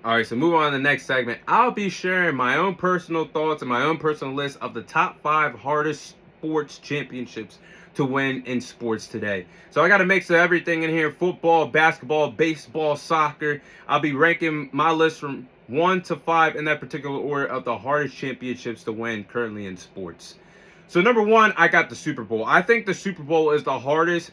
All right, so move on to the next segment. I'll be sharing my own personal thoughts and my own personal list of the top 5 hardest sports championships to win in sports today. So I got a mix of everything in here: football, basketball, baseball, soccer. I'll be ranking my list from 1 to 5 in that particular order of the hardest championships to win currently in sports. So number one, I got the Super Bowl. I think the Super Bowl is the hardest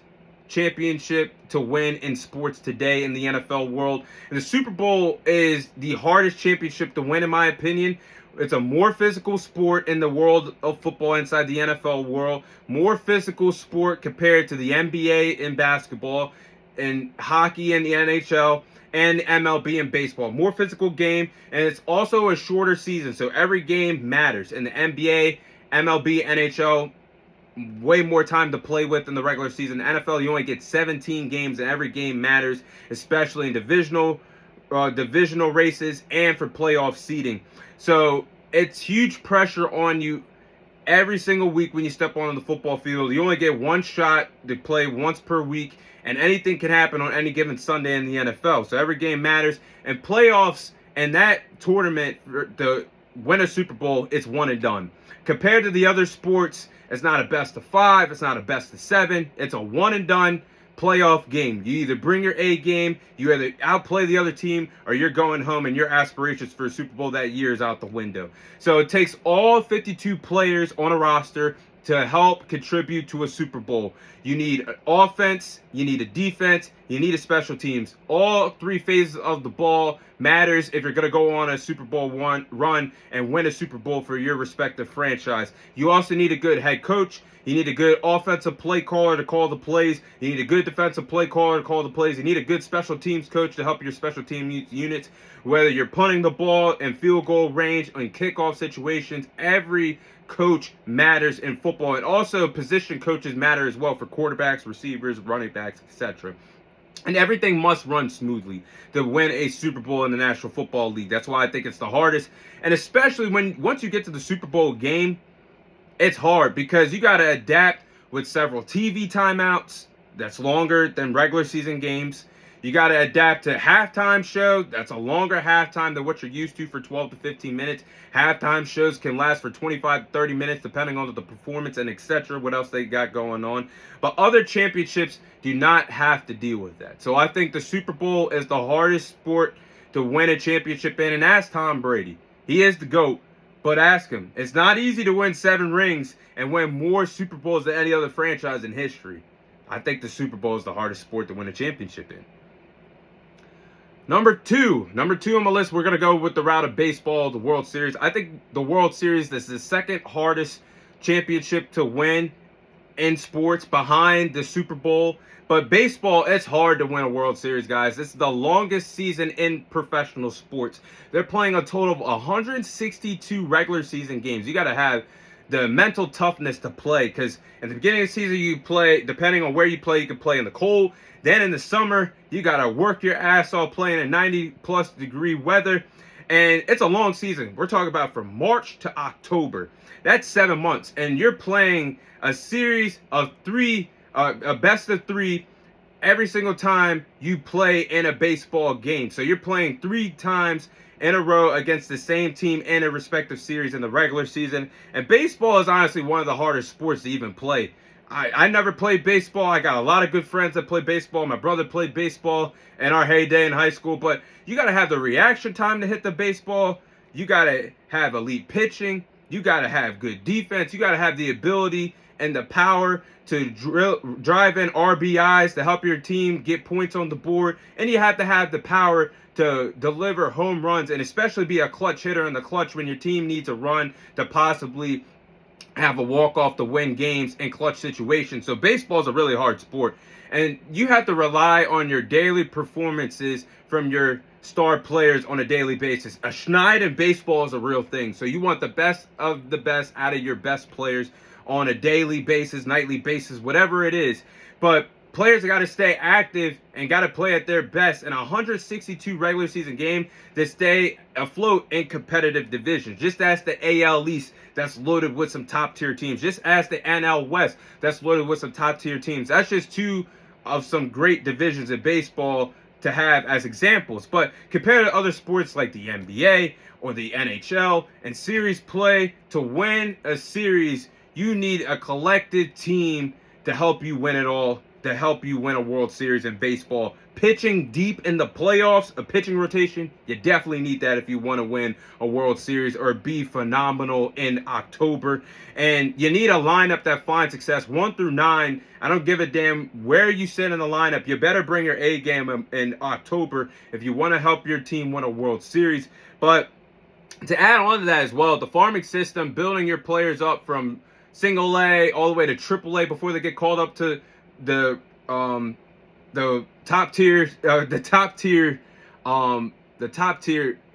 championship to win in sports today in the NFL world. And the Super Bowl is the hardest championship to win, in my opinion. It's a more physical sport in the world of football inside the NFL world. More physical sport compared to the NBA and basketball, and hockey and the NHL, and MLB and baseball. More physical game, and it's also a shorter season, so every game matters. In the NBA, MLB, NHL, way more time to play with in the regular season. NFL, you only get 17 games, and every game matters, especially in divisional races and for playoff seeding. So it's huge pressure on you every single week when you step on the football field. You only get one shot to play once per week, and anything can happen on any given Sunday in the NFL. So every game matters, and playoffs and that tournament to win a Super Bowl, it's one and done. Compared to the other sports, it's not a best of 5, it's not a best of 7, it's a one and done playoff game. You either bring your A game, you either outplay the other team, or you're going home and your aspirations for a Super Bowl that year is out the window. So it takes all 52 players on a roster to help contribute to a Super Bowl. You need an offense, you need a defense, you need a special teams. All 3 phases of the ball matters if you're going to go on a Super Bowl run and win a Super Bowl for your respective franchise. You also need a good head coach. You need a good offensive play caller to call the plays. You need a good defensive play caller to call the plays. You need a good special teams coach to help your special team units. Whether you're punting the ball in field goal range, in kickoff situations, every coach matters in football. And also position coaches matter as well for quarterbacks, receivers, running backs, etc. And everything must run smoothly to win a Super Bowl in the National Football League. That's why I think it's the hardest. And especially once you get to the Super Bowl game, it's hard because you got to adapt with several TV timeouts. That's longer than regular season games. You got to adapt to halftime show. That's a longer halftime than what you're used to for 12 to 15 minutes. Halftime shows can last for 25 to 30 minutes depending on the performance and etc. What else they got going on. But other championships do not have to deal with that. So I think the Super Bowl is the hardest sport to win a championship in. And ask Tom Brady. He is the GOAT. But ask him. It's not easy to win 7 rings and win more Super Bowls than any other franchise in history. I think the Super Bowl is the hardest sport to win a championship in. Number two on my list, we're going to go with the route of baseball, the World Series. I think the World Series is the second hardest championship to win in sports behind the Super Bowl. But baseball, it's hard to win a World Series, guys. This is the longest season in professional sports. They're playing a total of 162 regular season games. You got to have the mental toughness to play, because at the beginning of the season you play, depending on where you can play in the cold. Then in the summer, you got to work your ass off playing in 90 plus degree weather. And it's a long season. We're talking about from March to October. That's 7 months. And you're playing a series of 3, a best of 3 every single time you play in a baseball game. So you're playing 3 times in a row against the same team in a respective series in the regular season. And baseball is honestly one of the hardest sports to even play. I never played baseball. I got a lot of good friends that play baseball. My brother played baseball in our heyday in high school. But you got to have the reaction time to hit the baseball. You got to have elite pitching. You got to have good defense. You got to have the ability and the power to drive in RBIs to help your team get points on the board. And you have to have the power to deliver home runs and especially be a clutch hitter in the clutch when your team needs a run to possibly have a walk-off to win games in clutch situations. So baseball is a really hard sport. And you have to rely on your daily performances from your star players on a daily basis. A schneid in baseball is a real thing. So you want the best of the best out of your best players on a daily basis, nightly basis, whatever it is. But players got to stay active and got to play at their best in a 162 regular season game to stay afloat in competitive divisions. Just ask the AL East, that's loaded with some top-tier teams. Just ask the NL West, that's loaded with some top-tier teams. That's just 2 of some great divisions in baseball to have as examples. But compared to other sports like the NBA or the NHL and series play, to win a series, you need a collective team to help you win it all, to help you win a World Series in baseball. Pitching deep in the playoffs, a pitching rotation, you definitely need that if you want to win a World Series or be phenomenal in October. And you need a lineup that finds success 1 through 9. I don't give a damn where you sit in the lineup. You better bring your A game in October if you want to help your team win a World Series. But to add on to that as well, the farming system, building your players up from single A all the way to triple A before they get called up to the top tier,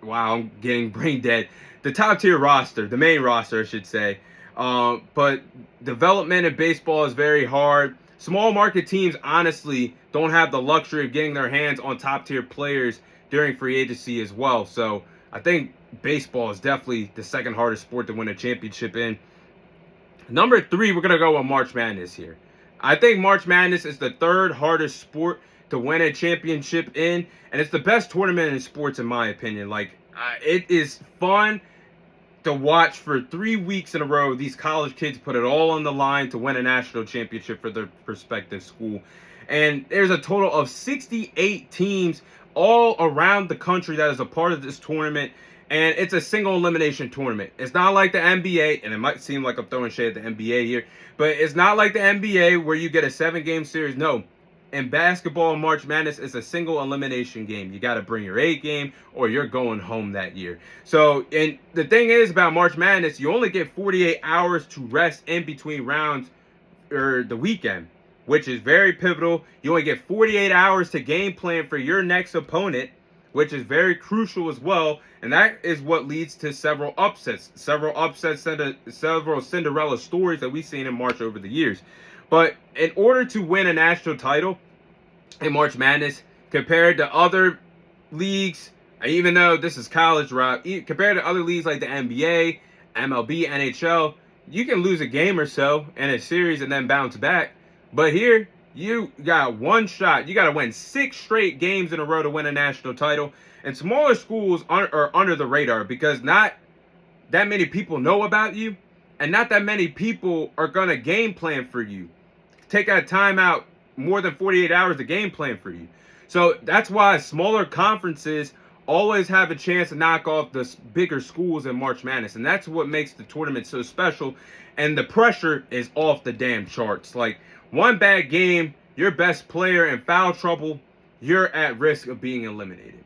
wow, I'm getting brain dead. The top tier roster, the main roster, I should say. But development in baseball is very hard. Small market teams, honestly, don't have the luxury of getting their hands on top tier players during free agency as well. So I think baseball is definitely the second hardest sport to win a championship in. Number 3, we're going to go with March Madness here. I think March Madness is the third hardest sport to win a championship in, and it's the best tournament in sports in my opinion. Like, it is fun to watch for 3 weeks in a row. These college kids put it all on the line to win a national championship for their respective school. And there's a total of 68 teams all around the country that is a part of this tournament. And it's a single elimination tournament. It's not like the NBA, and it might seem like I'm throwing shade at the NBA here, but it's not like the NBA where you get a 7-game series. No. In basketball, March Madness is a single elimination game. You got to bring your A game or you're going home that year. So, and the thing is about March Madness, you only get 48 hours to rest in between rounds or the weekend, which is very pivotal. You only get 48 hours to game plan for your next opponent, which is very crucial as well. And that is what leads to several upsets, several Cinderella stories that we've seen in March over the years. But in order to win a national title in March Madness, compared to other leagues, even though this is college, Rob, compared to other leagues like the NBA, MLB, NHL, you can lose a game or so in a series and then bounce back. But here, you got one shot. You got to win 6 straight games in a row to win a national title. And smaller schools are under the radar because not that many people know about you, and not that many people are going to game plan for you. Take a time out more than 48 hours to game plan for you. So that's why smaller conferences always have a chance to knock off the bigger schools in March Madness. And that's what makes the tournament so special. And the pressure is off the damn charts. Like, one bad game, your best player in foul trouble, you're at risk of being eliminated.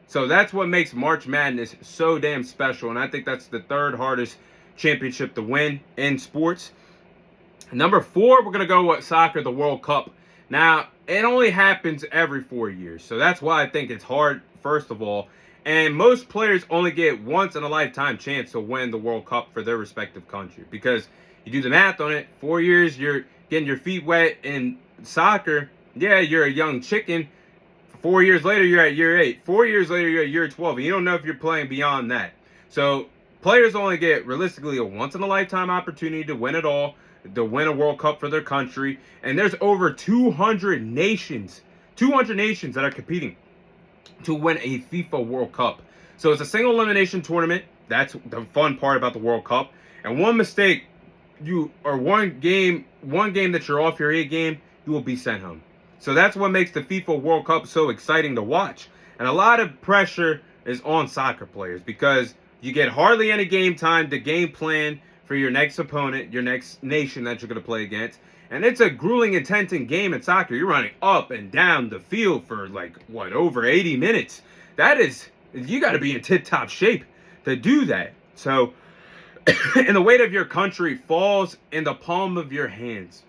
So that's what makes March Madness so damn special. And I think that's the third hardest championship to win in sports. Number 4, we're going to go with soccer, the World Cup. Now, it only happens every 4 years. So that's why I think it's hard, first of all. And most players only get once in a lifetime chance to win the World Cup for their respective country. Because you do the math on it, 4 years, you're getting your feet wet in soccer. Yeah, you're a young chicken. 4 years later, you're at year 8. 4 years later, you're at year 12. And you don't know if you're playing beyond that. So players only get, realistically, a once-in-a-lifetime opportunity to win it all, to win a World Cup for their country. And there's over 200 nations that are competing to win a FIFA World Cup. So it's a single elimination tournament. That's the fun part about the World Cup. And one mistake, one game that you're off your A game, you will be sent home. So that's what makes the FIFA World Cup so exciting to watch. And a lot of pressure is on soccer players because you get hardly any game time to game plan for your next opponent, your next nation that you're going to play against. And it's a grueling, intense game in soccer. You're running up and down the field for over 80 minutes. You got to be in tip-top shape to do that. So, and the weight of your country falls in the palm of your hands.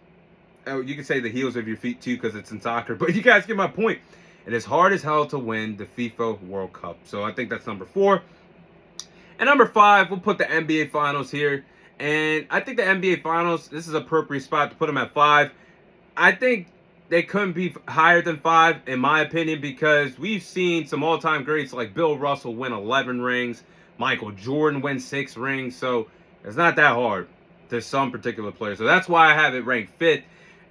Oh, you can say the heels of your feet too because it's in soccer, but you guys get my point. It is hard as hell to win the FIFA World Cup. So I think that's number 4. And number 5, we'll put the NBA Finals here. And I think the NBA Finals, this is an appropriate spot to put them at 5. I think they couldn't be higher than 5, in my opinion, because we've seen some all-time greats like Bill Russell win 11 rings, Michael Jordan win 6 rings. So it's not that hard to some particular players. So that's why I have it ranked 5th.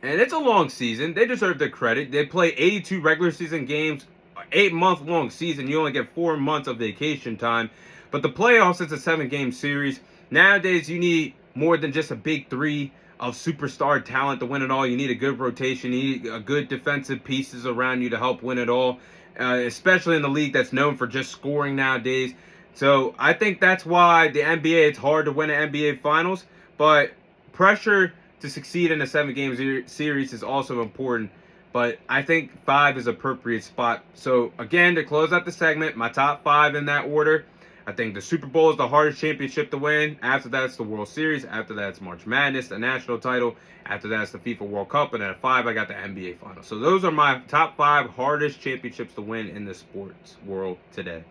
And it's a long season. They deserve their credit. They play 82 regular season games 8-month-long season. You only get 4 months of vacation time. But the playoffs, it's a 7-game series. Nowadays, you need more than just a big three of superstar talent to win it all. You need a good rotation. You need a good defensive pieces around you to help win it all, especially in the league that's known for just scoring nowadays. So I think that's why the NBA, it's hard to win an NBA Finals, but pressure to succeed in a 7-game series is also important. But I think 5 is an appropriate spot. So again, to close out the segment, my top 5 in that order. I think the Super Bowl is the hardest championship to win. After that, it's the World Series. After that, it's March Madness, the national title. After that, it's the FIFA World Cup. And at 5, I got the NBA Finals. So those are my top 5 hardest championships to win in the sports world today.